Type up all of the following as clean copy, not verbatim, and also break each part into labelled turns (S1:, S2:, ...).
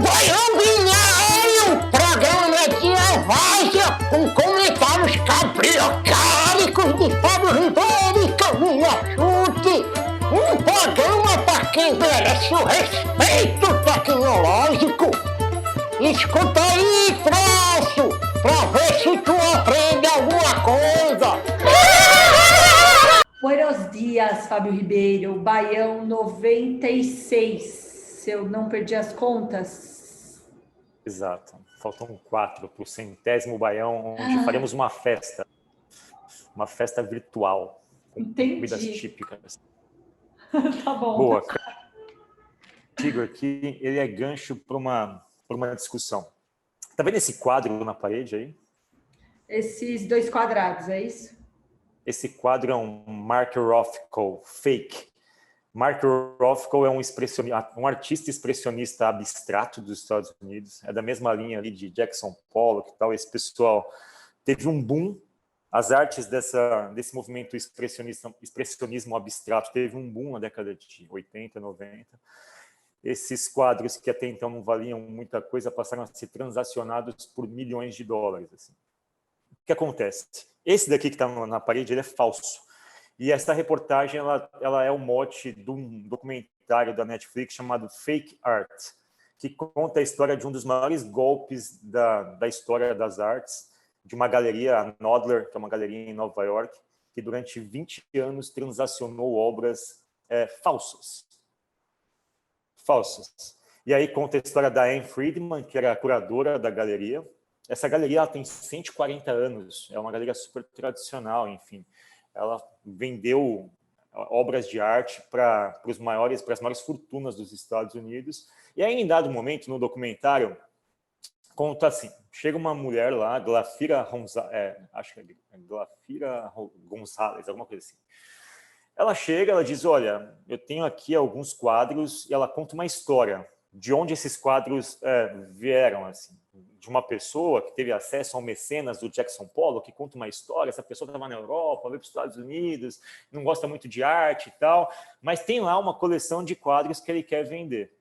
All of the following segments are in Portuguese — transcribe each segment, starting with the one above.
S1: Baião, o programa de Evásia, com comentários cabriocálicos de Fábio Ribeiro e Camila Chute. Um programa para quem merece o respeito tecnológico. Escuta aí, troço, pra ver se tu aprende alguma coisa.
S2: Buenos dias, Fábio Ribeiro, Baião 96, se eu não perdi as contas.
S3: Exato, faltam 4 para o 100º Baião, onde faremos uma festa virtual, com
S2: Entendi.
S3: comidas típicas.
S2: Tá bom.
S3: Boa, Igor, aqui ele é gancho para uma discussão. Tá vendo esse quadro na parede aí? Esses 2 quadrados, é isso? Esse quadro é um Mark Rothko fake. Mark Rothko é um artista expressionista abstrato dos Estados Unidos. É da mesma linha ali de Jackson Pollock e tal. Esse pessoal teve um boom. As artes desse movimento expressionismo abstrato teve um boom na década de 80, 90. Esses quadros que até então não valiam muita coisa passaram a ser transacionados por milhões de dólares. Assim. O que acontece? Esse daqui que está na parede ele é falso. E essa reportagem ela é o mote de um documentário da Netflix chamado Fake Art, que conta a história de um dos maiores golpes da história das artes, de uma galeria, a Knoedler, que é uma galeria em Nova York, que durante 20 anos transacionou obras falsas. E aí conta a história da Anne Friedman, que era a curadora da galeria. Essa galeria ela tem 140 anos, é uma galeria super tradicional, enfim. Ela vendeu obras de arte para as maiores fortunas dos Estados Unidos. E aí, em dado momento, no documentário, conta assim, chega uma mulher lá, Glafira Gonzalez, alguma coisa assim. Ela chega, ela diz, olha, eu tenho aqui alguns quadros, e ela conta uma história de onde esses quadros vieram, assim, de uma pessoa que teve acesso ao mecenas do Jackson Pollock, que conta uma história, essa pessoa estava na Europa, veio para os Estados Unidos, não gosta muito de arte e tal, mas tem lá uma coleção de quadros que ele quer vender.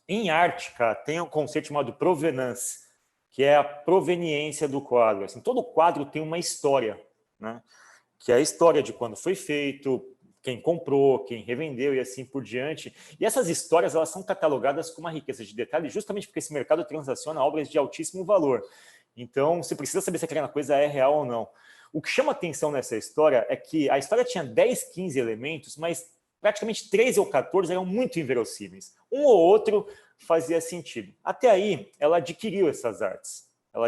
S3: Em arte, cara, tem um conceito chamado provenance, que é a proveniência do quadro. Assim, todo quadro tem uma história, né? Que é a história de quando foi feito, quem comprou, quem revendeu e assim por diante. E essas histórias elas são catalogadas com uma riqueza de detalhes justamente porque esse mercado transaciona obras de altíssimo valor. Então, você precisa saber se aquela coisa é real ou não. O que chama atenção nessa história é que a história tinha 10, 15 elementos, mas praticamente 13 ou 14 eram muito inverossímeis. Um ou outro fazia sentido. Até aí, ela adquiriu essas artes. A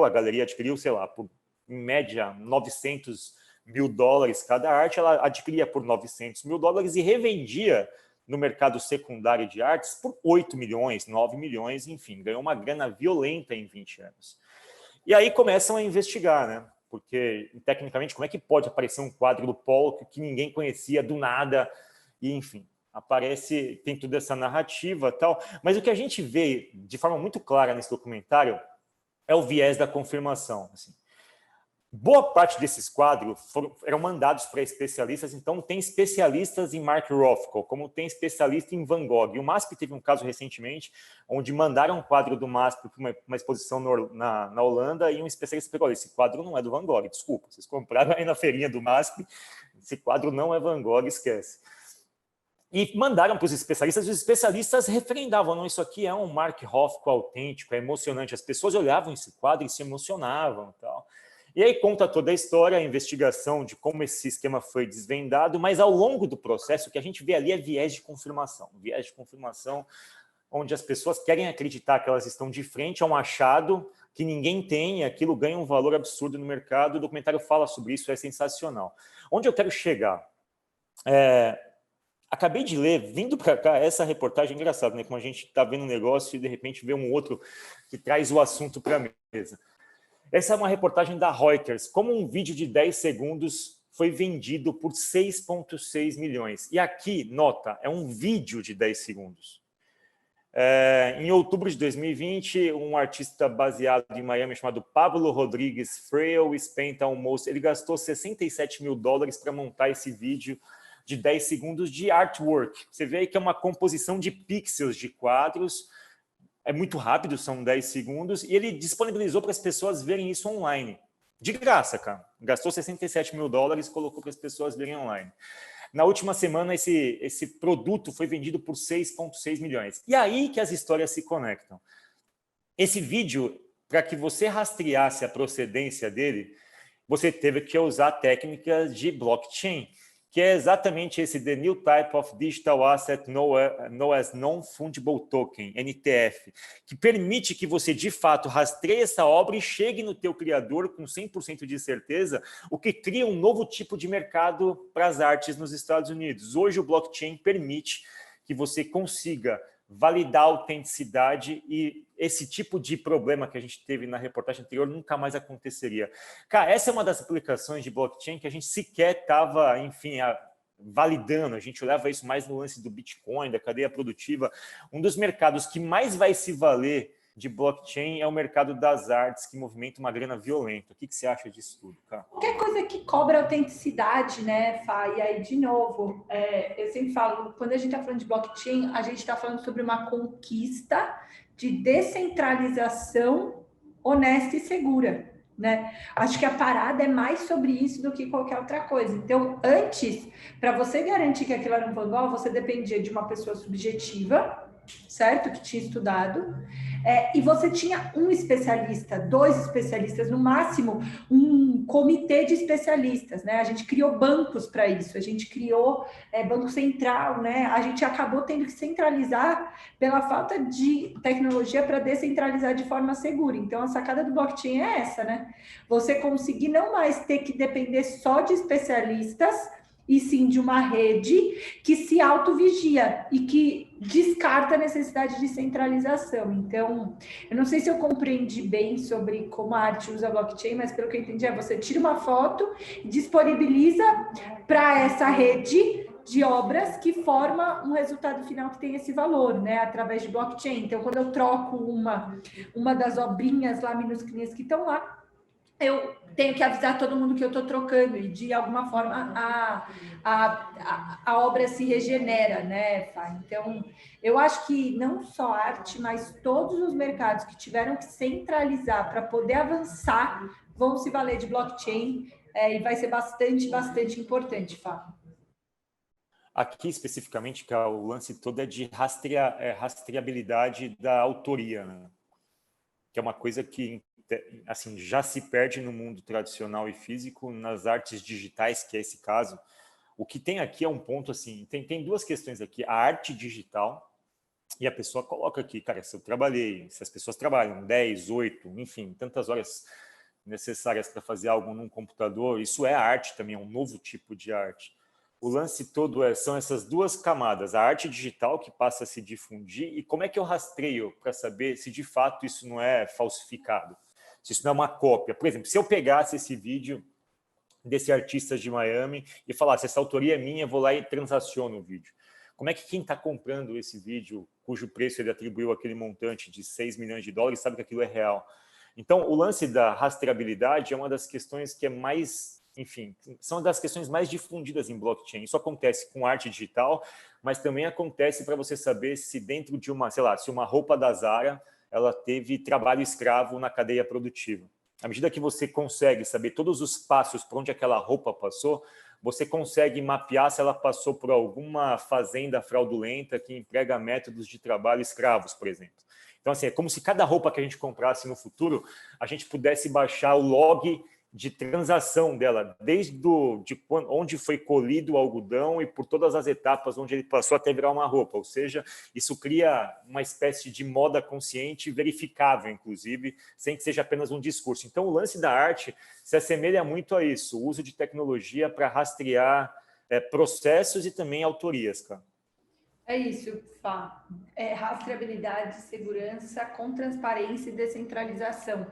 S3: galeria adquiriu, sei lá, por, em média, 900 mil dólares cada arte, ela adquiria por 900 mil dólares e revendia no mercado secundário de artes por 8 milhões, 9 milhões, enfim, ganhou uma grana violenta em 20 anos. E aí começam a investigar, né? Porque, tecnicamente, como é que pode aparecer um quadro do Pollock que ninguém conhecia do nada? E, enfim, aparece, tem toda essa narrativa e tal. Mas o que a gente vê de forma muito clara nesse documentário é o viés da confirmação, assim. Boa parte desses quadros eram mandados para especialistas, então tem especialistas em Mark Rothko, como tem especialista em Van Gogh. E o MASP teve um caso recentemente, onde mandaram um quadro do MASP para uma exposição na Holanda, e um especialista pegou, olha, esse quadro não é do Van Gogh, desculpa, vocês compraram aí na feirinha do MASP, esse quadro não é Van Gogh, esquece. E mandaram para os especialistas referendavam, não, isso aqui é um Mark Rothko autêntico, é emocionante. As pessoas olhavam esse quadro e se emocionavam e tal. E aí conta toda a história, a investigação de como esse esquema foi desvendado, mas ao longo do processo o que a gente vê ali é viés de confirmação. Viés de confirmação onde as pessoas querem acreditar que elas estão de frente a um achado que ninguém tem, aquilo ganha um valor absurdo no mercado. O documentário fala sobre isso, é sensacional. Onde eu quero chegar? Acabei de ler, vindo para cá, essa reportagem, engraçada, né? Como a gente está vendo um negócio e de repente vê um outro que traz o assunto para a mesa. Essa é uma reportagem da Reuters, como um vídeo de 10 segundos foi vendido por 6,6 milhões. E aqui, nota, é um vídeo de 10 segundos. Em outubro de 2020, um artista baseado em Miami chamado Pablo Rodrigues Frail spent almost, ele gastou 67 mil dólares para montar esse vídeo de 10 segundos de artwork. Você vê aí que é uma composição de pixels de quadros é muito rápido, são 10 segundos, e ele disponibilizou para as pessoas verem isso online. De graça, cara. Gastou $67 mil e colocou para as pessoas verem online. Na última semana, esse produto foi vendido por 6,6 milhões. E aí que as histórias se conectam. Esse vídeo, para que você rastreasse a procedência dele, você teve que usar técnicas de blockchain, que é exatamente esse The New Type of Digital Asset known as Non-Fungible Token, NTF, que permite que você, de fato, rastreie essa obra e chegue no teu criador com 100% de certeza, o que cria um novo tipo de mercado para as artes nos Estados Unidos. Hoje, o blockchain permite que você consiga validar a autenticidade e esse tipo de problema que a gente teve na reportagem anterior nunca mais aconteceria. Cara, essa é uma das aplicações de blockchain que a gente sequer estava, enfim, validando. A gente olhava isso mais no lance do Bitcoin, da cadeia produtiva. Um dos mercados que mais vai se valer de blockchain é o mercado das artes, que movimenta uma grana violenta. O que você acha disso tudo, cara?
S2: Qualquer coisa que cobra autenticidade, né, Fá? E aí, de novo, eu sempre falo, quando a gente está falando de blockchain, a gente está falando sobre uma conquista de descentralização honesta e segura, né? Acho que a parada é mais sobre isso do que qualquer outra coisa. Então, antes, para você garantir que aquilo era um Van Gogh, você dependia de uma pessoa subjetiva, certo? Que tinha estudado. E você tinha um especialista, 2 especialistas, no máximo um comitê de especialistas, né? A gente criou bancos para isso, a gente criou Banco Central, né? A gente acabou tendo que centralizar pela falta de tecnologia para descentralizar de forma segura. Então, a sacada do blockchain é essa, né? Você conseguir não mais ter que depender só de especialistas, e sim de uma rede que se autovigia e que descarta a necessidade de centralização. Então, eu não sei se eu compreendi bem sobre como a arte usa blockchain, mas pelo que eu entendi, você tira uma foto e disponibiliza para essa rede de obras que forma um resultado final que tem esse valor, né, através de blockchain. Então, quando eu troco uma das obrinhas lá minúsculas que estão lá, eu tenho que avisar todo mundo que eu estou trocando e, de alguma forma, a obra se regenera, né, Fá? Então, eu acho que não só arte, mas todos os mercados que tiveram que centralizar para poder avançar vão se valer de blockchain e vai ser bastante, bastante importante, Fá.
S3: Aqui, especificamente, que o lance todo é de rastreabilidade da autoria, né? Que é uma coisa que assim, já se perde no mundo tradicional e físico, nas artes digitais, que é esse caso. O que tem aqui é um ponto assim, tem 2 questões aqui, a arte digital, e a pessoa coloca aqui, cara, se eu trabalhei, se as pessoas trabalham 10, 8, enfim, tantas horas necessárias para fazer algo num computador, isso é arte também, é um novo tipo de arte. O lance todo são essas 2 camadas, a arte digital que passa a se difundir e como é que eu rastreio para saber se de fato isso não é falsificado, se isso não é uma cópia. Por exemplo, se eu pegasse esse vídeo desse artista de Miami e falasse, essa autoria é minha, eu vou lá e transaciono o vídeo. Como é que quem está comprando esse vídeo, cujo preço ele atribuiu aquele montante de $6 milhões, sabe que aquilo é real? Então, o lance da rastreabilidade é uma das questões que é mais, enfim, são das questões mais difundidas em blockchain. Isso acontece com arte digital, mas também acontece para você saber se dentro de uma, sei lá, se uma roupa da Zara, ela teve trabalho escravo na cadeia produtiva. À medida que você consegue saber todos os passos por onde aquela roupa passou, você consegue mapear se ela passou por alguma fazenda fraudulenta que emprega métodos de trabalho escravos, por exemplo. Então, assim, é como se cada roupa que a gente comprasse no futuro, a gente pudesse baixar o log de transação dela, desde onde foi colhido o algodão e por todas as etapas onde ele passou até virar uma roupa. Ou seja, isso cria uma espécie de moda consciente verificável, inclusive, sem que seja apenas um discurso. Então, o lance da arte se assemelha muito a isso, o uso de tecnologia para rastrear processos e também autorias, cara.
S2: É isso, Fá. Rastreabilidade, segurança, com transparência e descentralização.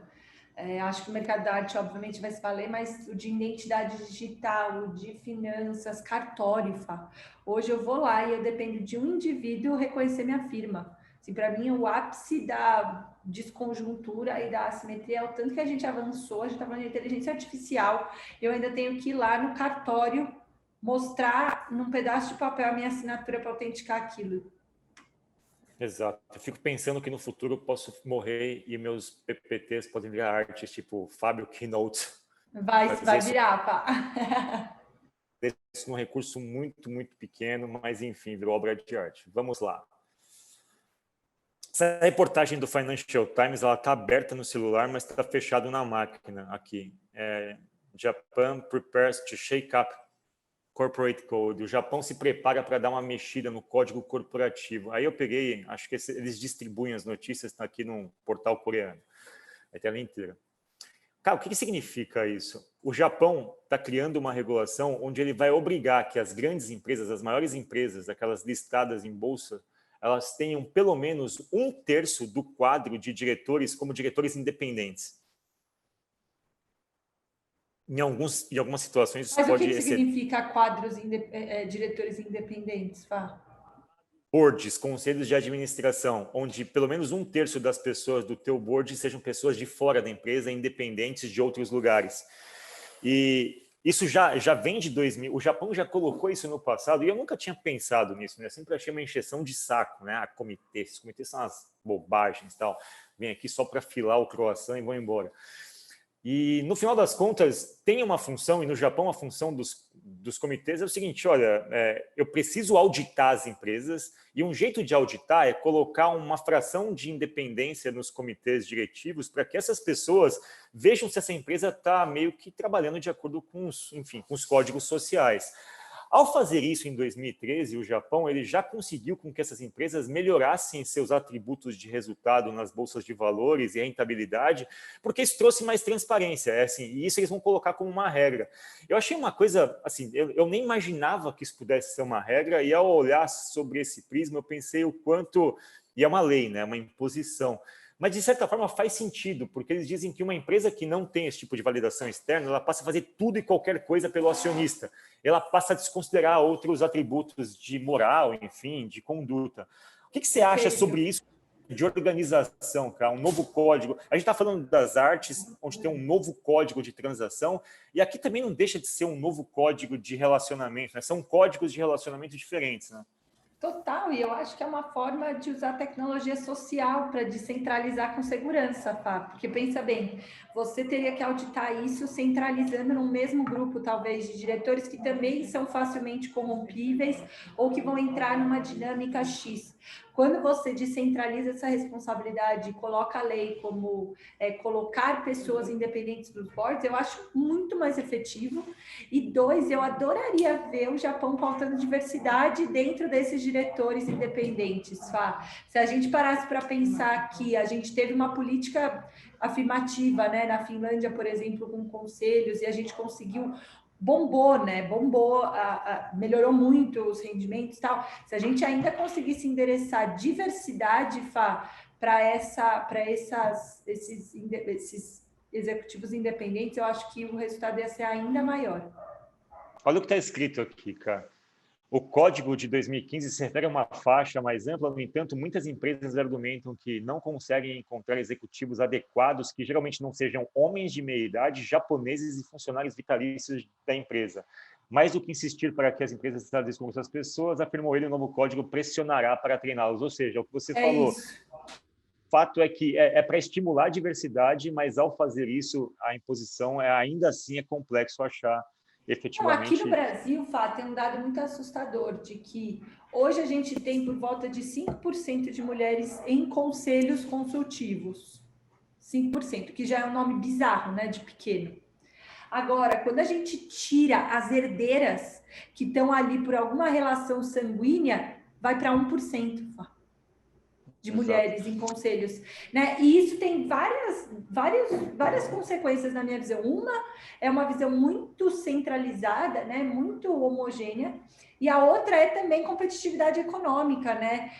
S2: Acho que o mercado da arte, obviamente, vai se valer, mas o de identidade digital, o de finanças, cartório, Fá. Hoje eu vou lá e eu dependo de um indivíduo reconhecer minha firma. Assim, para mim, o ápice da desconjuntura e da assimetria é o tanto que a gente avançou, a gente está falando de inteligência artificial, eu ainda tenho que ir lá no cartório mostrar num pedaço de papel a minha assinatura para autenticar aquilo.
S3: Exato. Eu fico pensando que no futuro eu posso morrer e meus PPTs podem virar artes tipo Fábio Keynote.
S2: Vai virar, pá.
S3: Isso num recurso muito, muito pequeno, mas enfim, virou obra de arte. Vamos lá. Essa reportagem do Financial Times, ela está aberta no celular, mas está fechado na máquina aqui. Japan prepares to shake up corporate code. O Japão se prepara para dar uma mexida no código corporativo. Aí eu peguei, acho que eles distribuem as notícias, está aqui num portal coreano. A tela inteira. Cara, o que significa isso? O Japão está criando uma regulação onde ele vai obrigar que as grandes empresas, as maiores empresas, aquelas listadas em bolsa, elas tenham pelo menos 1/3 do quadro de diretores como diretores independentes. Em algumas situações isso
S2: Mas
S3: pode
S2: o que significa quadros diretores independentes, Fá?
S3: Boards, conselhos de administração, onde pelo menos 1/3 das pessoas do teu board sejam pessoas de fora da empresa, independentes de outros lugares. E isso já vem de 2000. O Japão já colocou isso no passado e eu nunca tinha pensado nisso, né? Eu sempre achei uma encheção de saco, né? Esses comitês são umas bobagens, tal. Vem aqui só para filar o croissant e vão embora. E, no final das contas, tem uma função, e no Japão a função dos comitês é o seguinte, olha, eu preciso auditar as empresas, e um jeito de auditar é colocar uma fração de independência nos comitês diretivos para que essas pessoas vejam se essa empresa está meio que trabalhando de acordo com os códigos sociais. Ao fazer isso em 2013, o Japão ele já conseguiu com que essas empresas melhorassem seus atributos de resultado nas bolsas de valores e rentabilidade, porque isso trouxe mais transparência, e isso eles vão colocar como uma regra. Eu achei uma coisa, assim, eu nem imaginava que isso pudesse ser uma regra, e ao olhar sobre esse prisma, eu pensei o quanto, e é uma lei, né, uma imposição, mas, de certa forma, faz sentido, porque eles dizem que uma empresa que não tem esse tipo de validação externa, ela passa a fazer tudo e qualquer coisa pelo acionista. Ela passa a desconsiderar outros atributos de moral, enfim, de conduta. O que você acha sobre isso de organização, cara? Um novo código. A gente está falando das artes, onde tem um novo código de transação, e aqui também não deixa de ser um novo código de relacionamento, né? São códigos de relacionamento diferentes, né?
S2: Total, e eu acho que é uma forma de usar tecnologia social para descentralizar com segurança, Fá. Porque pensa bem, você teria que auditar isso centralizando num mesmo grupo, talvez, de diretores que também são facilmente corrompíveis ou que vão entrar numa dinâmica X. Quando você descentraliza essa responsabilidade e coloca a lei como colocar pessoas independentes dos boards, eu acho muito mais efetivo. E 2, eu adoraria ver o Japão pautando diversidade dentro desses diretores independentes, Fá. Se a gente parasse para pensar que a gente teve uma política afirmativa, né, na Finlândia, por exemplo, com conselhos, e a gente conseguiu bombou, né? Melhorou muito os rendimentos e tal. Se a gente ainda conseguisse endereçar diversidade, Fá, para esses executivos independentes, eu acho que o resultado ia ser ainda maior.
S3: Olha o que está escrito aqui, cara. O código de 2015 se refere a uma faixa mais ampla, no entanto, muitas empresas argumentam que não conseguem encontrar executivos adequados que geralmente não sejam homens de meia-idade, japoneses e funcionários vitalícios da empresa. Mais do que insistir para que as empresas traduzam com essas pessoas, afirmou ele, o novo código pressionará para treiná-los. Ou seja, o que você falou.
S2: Isso.
S3: O fato é que é para estimular a diversidade, mas ao fazer isso, a imposição ainda assim é complexo achar efetivamente.
S2: Aqui no Brasil, Fá, tem um dado muito assustador de que hoje a gente tem por volta de 5% de mulheres em conselhos consultivos. 5%, que já é um nome bizarro, né, de pequeno. Agora, quando a gente tira as herdeiras que estão ali por alguma relação sanguínea, vai para 1%, Fá, de mulheres em conselhos, né? E isso tem várias consequências na minha visão. Uma é uma visão muito centralizada, né? Muito homogênea, e a outra é também competitividade econômica, né?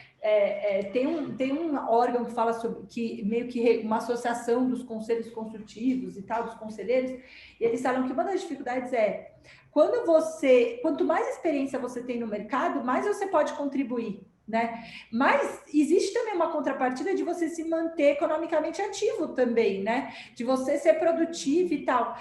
S2: Tem um órgão que fala sobre que meio que uma associação dos conselhos consultivos e tal, dos conselheiros, e eles falam que uma das dificuldades é quanto mais experiência você tem no mercado, mais você pode contribuir, né? Mas existe também uma contrapartida de você se manter economicamente ativo também, né? De você ser produtivo e tal.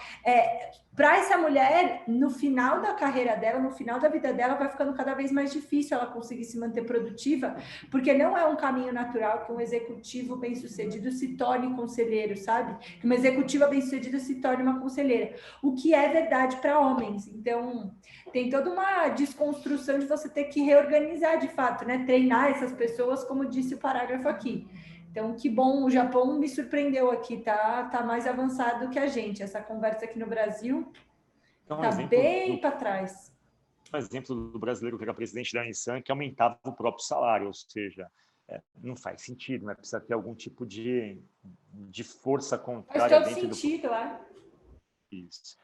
S2: para essa mulher, no final da carreira dela, no final da vida dela, vai ficando cada vez mais difícil ela conseguir se manter produtiva, porque não é um caminho natural que um executivo bem-sucedido se torne conselheiro, sabe? Que uma executiva bem-sucedida se torne uma conselheira, o que é verdade para homens. Então, tem toda uma desconstrução de você ter que reorganizar de fato, né? Treinar essas pessoas, como disse o parágrafo aqui. Então, que bom, o Japão me surpreendeu aqui, tá mais avançado que a gente. Essa conversa aqui no Brasil está bem para trás.
S3: Um exemplo do brasileiro que era presidente da Nissan, que aumentava o próprio salário, ou seja, não faz sentido, né? Precisa ter algum tipo de força contrária.
S2: Faz todo sentido,
S3: Isso.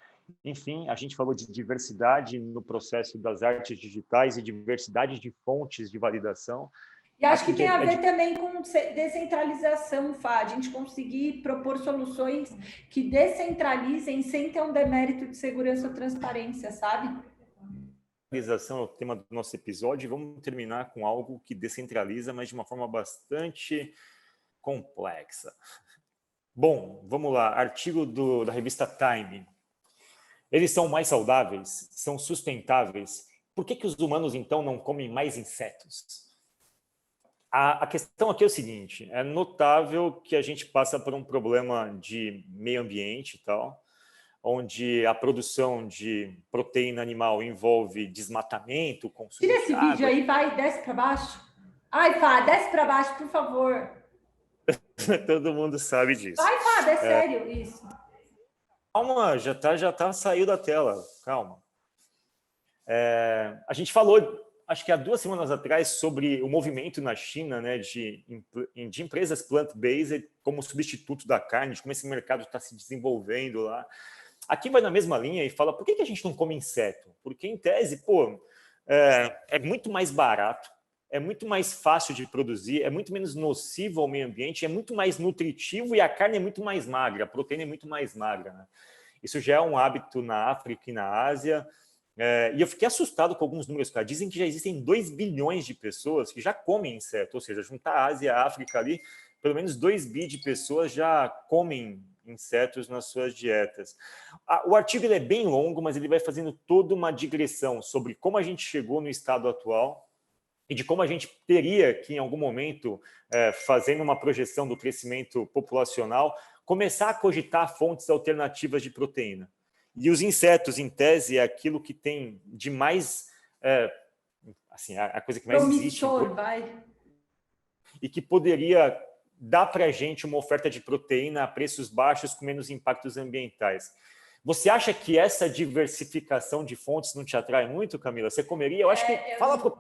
S3: Enfim, a gente falou de diversidade no processo das artes digitais e diversidade de fontes de validação.
S2: E acho que tem a ver também com descentralização, Fá, a gente conseguir propor soluções que descentralizem sem ter um demérito de segurança ou transparência, sabe?
S3: Descentralização é o tema do nosso episódio e vamos terminar com algo que descentraliza, mas de uma forma bastante complexa. Bom, vamos lá. Artigo da revista Time. Eles são mais saudáveis? São sustentáveis? Por que os humanos, então, não comem mais insetos? A questão aqui é o seguinte, é notável que a gente passa por um problema de meio ambiente e tal, onde a produção de proteína animal envolve desmatamento, consumo
S2: Tira esse
S3: de água.
S2: Vídeo aí, vai, desce para baixo. Ai, Fá, desce para baixo, por favor.
S3: Todo mundo sabe disso.
S2: Vai, Fá, é sério isso.
S3: Calma, já tá, saiu da tela, calma. A gente falou, acho que há 2 semanas atrás, sobre o movimento na China, né, de empresas plant-based como substituto da carne, de como esse mercado está se desenvolvendo lá. Aqui vai na mesma linha e fala, por que a gente não come inseto? Porque, em tese, é muito mais barato, é muito mais fácil de produzir, é muito menos nocivo ao meio ambiente, é muito mais nutritivo e a carne é muito mais magra, a proteína é muito mais magra, né? Isso já é um hábito na África e na Ásia. E eu fiquei assustado com alguns números, cara. Dizem que já existem 2 bilhões de pessoas que já comem inseto, ou seja, juntar a Ásia e a África ali, pelo menos 2 bi de pessoas já comem insetos nas suas dietas. O artigo ele é bem longo, mas ele vai fazendo toda uma digressão sobre como a gente chegou no estado atual e de como a gente teria que, em algum momento, fazendo uma projeção do crescimento populacional, começar a cogitar fontes alternativas de proteína. E os insetos, em tese, é aquilo que tem de mais... assim, a coisa que mais existe.
S2: Vai.
S3: E que poderia dar para a gente uma oferta de proteína a preços baixos com menos impactos ambientais. Você acha que essa diversificação de fontes não te atrai muito, Camila? Você comeria? Eu acho que... Fala para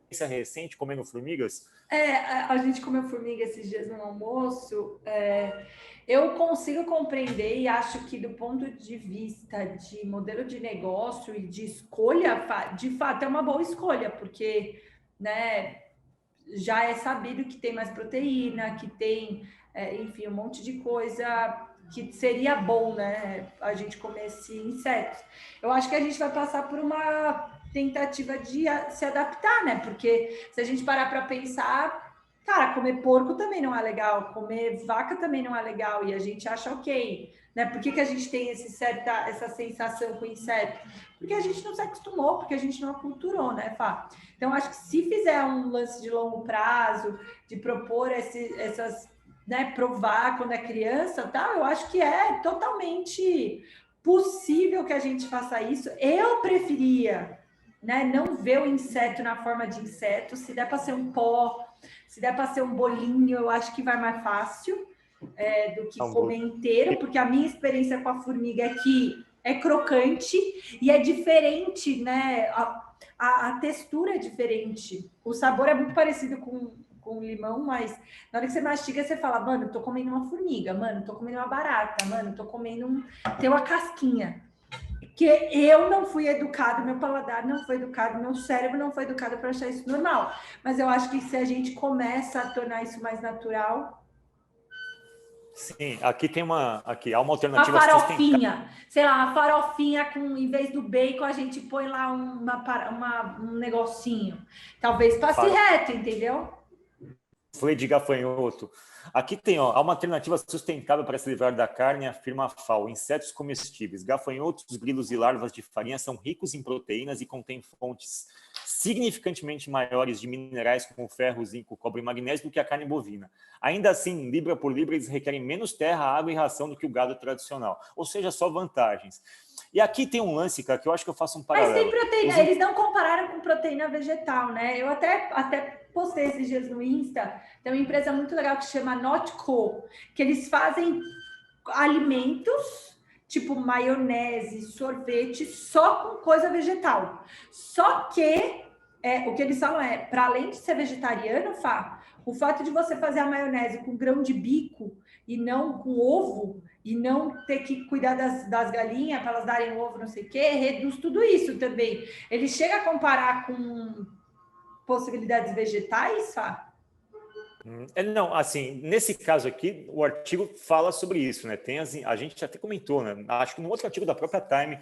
S3: experiência recente comendo formigas.
S2: A gente comeu formiga esses dias no almoço. Eu consigo compreender e acho que do ponto de vista de modelo de negócio e de escolha, de fato é uma boa escolha, porque, né, já é sabido que tem mais proteína, que tem, enfim, um monte de coisa que seria bom, né, a gente comer esses insetos. Eu acho que a gente vai passar por uma tentativa de se adaptar, né, porque se a gente parar para pensar... Cara, comer porco também não é legal, comer vaca também não é legal, e a gente acha ok, né? Por que a gente tem essa sensação com inseto? Porque a gente não se acostumou, porque a gente não aculturou, né, Fá? Então, acho que se fizer um lance de longo prazo, de propor essas, né, provar quando é criança, tá? Eu acho que é totalmente possível que a gente faça isso. Eu preferia, né, não ver o inseto na forma de inseto, se der para ser um pó, se der para ser um bolinho, eu acho que vai mais fácil do que comer inteiro, porque a minha experiência com a formiga é que é crocante e é diferente, né? A textura é diferente. O sabor é muito parecido com limão, mas na hora que você mastiga, você fala, mano, tô comendo uma formiga, mano, tô comendo uma barata, mano, tô comendo tem uma casquinha. Que eu não fui educado, meu paladar não foi educado, meu cérebro não foi educado para achar isso normal. Mas eu acho que se a gente começa a tornar isso mais natural...
S3: Sim, aqui há uma alternativa...
S2: Uma farofinha, sei lá, uma farofinha em vez do bacon, a gente põe lá um negocinho. Talvez passe reto, entendeu?
S3: soufflé de gafanhoto. Aqui tem, ó, há uma alternativa sustentável para se livrar da carne, afirma a FAO. Insetos comestíveis. Gafanhotos, grilos e larvas de farinha são ricos em proteínas e contêm fontes significantemente maiores de minerais como ferro, zinco, cobre e magnésio do que a carne bovina. Ainda assim, libra por libra, eles requerem menos terra, água e ração do que o gado tradicional. Ou seja, só vantagens. E aqui tem um lance, cara, que eu acho que eu faço um paralelo.
S2: Mas tem proteína, eles não compararam com proteína vegetal, né? Eu até postei esses dias no Insta, tem uma empresa muito legal que se chama Notco, que eles fazem alimentos, tipo maionese, sorvete, só com coisa vegetal. Só que, o que eles falam é, para além de ser vegetariano, o fato de você fazer a maionese com grão de bico e não com ovo, e não ter que cuidar das galinhas para elas darem ovo, não sei o quê, reduz tudo isso também. Ele chega a comparar com possibilidades vegetais, Fá?
S3: Não, assim, nesse caso aqui, o artigo fala sobre isso, né? A gente até comentou, né? Acho que no outro artigo da própria Time,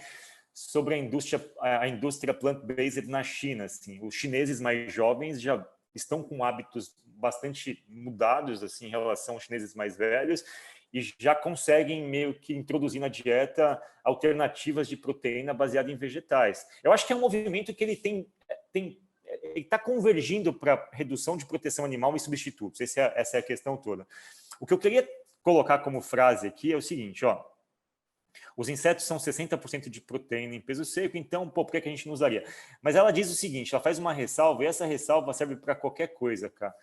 S3: sobre a indústria plant-based na China, assim, os chineses mais jovens já estão com hábitos bastante mudados, assim, em relação aos chineses mais velhos, e já conseguem meio que introduzir na dieta alternativas de proteína baseada em vegetais. Eu acho que é um movimento que ele está convergindo para redução de proteção animal e substitutos. Essa é a questão toda. O que eu queria colocar como frase aqui é o seguinte, ó. Os insetos são 60% de proteína em peso seco, então, por que a gente não usaria? Mas ela diz o seguinte, ela faz uma ressalva, e essa ressalva serve para qualquer coisa, cara.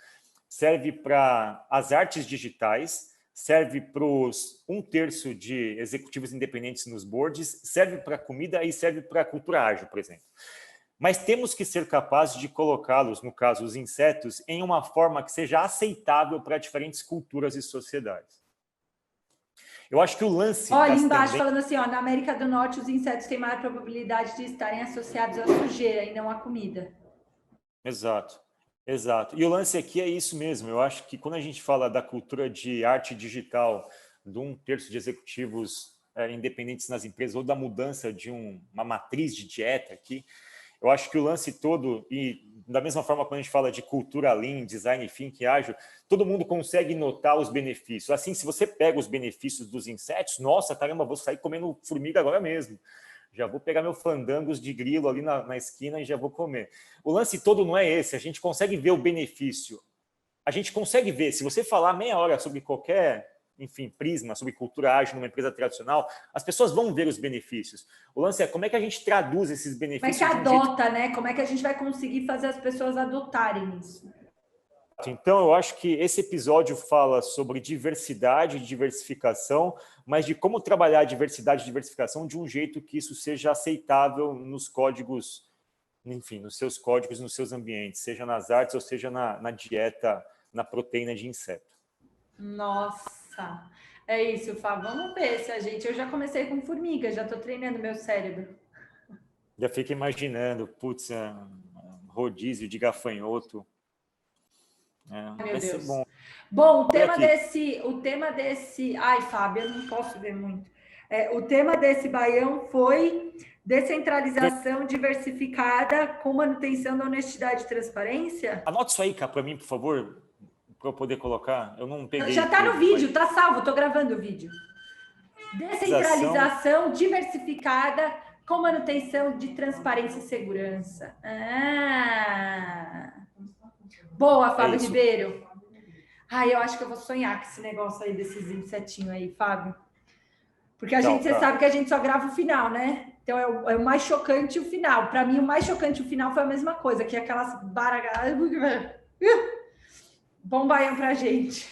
S3: Serve para as artes digitais, serve para os 1/3 de executivos independentes nos boards, serve para comida e serve para a cultura ágil, por exemplo. Mas temos que ser capazes de colocá-los, no caso, os insetos, em uma forma que seja aceitável para diferentes culturas e sociedades. Eu acho que o lance...
S2: Olha, embaixo falando assim, ó, na América do Norte, os insetos têm maior probabilidade de estarem associados à sujeira e não à comida.
S3: Exato. Exato. E o lance aqui é isso mesmo. Eu acho que quando a gente fala da cultura de arte digital, de 1/3 de executivos independentes nas empresas, ou da mudança de uma matriz de dieta aqui, eu acho que o lance todo, e da mesma forma quando a gente fala de cultura lean, design thinking ágil, todo mundo consegue notar os benefícios. Assim, se você pega os benefícios dos insetos, nossa, caramba, vou sair comendo formiga agora mesmo. Já vou pegar meu fandangos de grilo ali na esquina e já vou comer. O lance todo não é esse, a gente consegue ver o benefício. A gente consegue ver, se você falar meia hora sobre qualquer, enfim, prisma, sobre cultura ágil numa empresa tradicional, as pessoas vão ver os benefícios. O lance é como é que a gente traduz esses benefícios...
S2: Como é que adota, né? Como é que a gente vai conseguir fazer as pessoas adotarem isso?
S3: Então, eu acho que esse episódio fala sobre diversidade e diversificação, mas de como trabalhar a diversidade e diversificação de um jeito que isso seja aceitável nos códigos, enfim, nos seus códigos, nos seus ambientes, seja nas artes ou seja na dieta, na proteína de inseto.
S2: Nossa, é isso, Fá. Vamos ver se a gente... Eu já comecei com formiga, já estou treinando meu cérebro.
S3: Já fico imaginando, putz, rodízio de gafanhoto.
S2: Meu Deus.
S3: Ser bom.
S2: Bom, o tema desse... Ai, Fábio, eu não posso ver muito. O tema desse baião foi descentralização diversificada com manutenção da honestidade e transparência.
S3: Anota isso aí, cá, para mim, por favor, para eu poder colocar. Eu não peguei.
S2: Já está no vídeo, tá salvo, estou gravando o vídeo. Descentralização diversificada com manutenção de transparência e segurança. Boa, Fábio Ribeiro. Eu acho que eu vou sonhar com esse negócio aí desses insetinhos aí, Fábio. Porque você sabe que a gente só grava o final, né? Então é o mais chocante o final. Para mim, o mais chocante o final foi a mesma coisa, que aquelas baragadas. Bom baião pra gente.